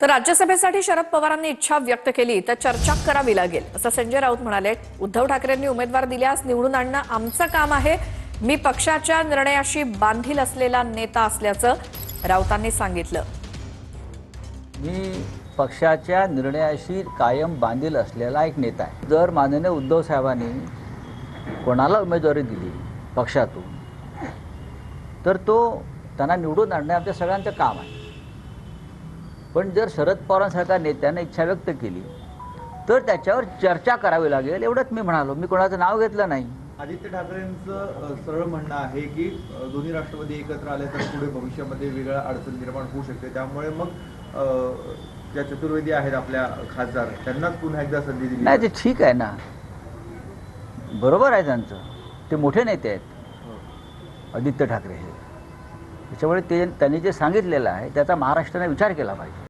तर राज्यसभेसाठी शरद पवारांनी इच्छा व्यक्त केली तर चर्चा करावी लागेल असं संजय राऊत म्हणाले। उद्धव ठाकरेंनी उमेदवार दिल्यास निवडून आणणं आमचं काम आहे। मी पक्षाच्या निर्णयाशी बांधील असलेला नेता असल्याचं राऊतांनी सांगितलं। मी पक्षाच्या निर्णयाशी कायम बांधील असलेला एक नेता आहे। जर माननीय उद्धव साहेबांनी कोणाला उमेदवारी दिली पक्षातून तर त्यांना निवडून आणणे आमच्या सगळ्यांचं काम आहे। पण जर शरद पवारांसारख्या नेत्याने इच्छा व्यक्त केली तर त्याच्यावर चर्चा करावी लागेल एवढंच मी म्हणालो। मी कोणाचं नाव घेतलं नाही। आदित्य ठाकरेंचं सरळ म्हणणं आहे की दोन्ही राष्ट्रवादी एकत्र आले तर पुढे भविष्यामध्ये वेगळ्या अडचण निर्माण होऊ शकते, त्यामुळे मग ज्या चतुर्वेदी आहेत आपल्या खासदार त्यांनाच पुन्हा एकदा संधी दिली नाही। ते ठीक आहे ना, बरोबर आहे त्यांचं, ते मोठे नेते आहेत आदित्य ठाकरे हे। त्याच्यामुळे त्यांनी जे सांगितलेलं आहे त्याचा महाराष्ट्राने विचार केला पाहिजे।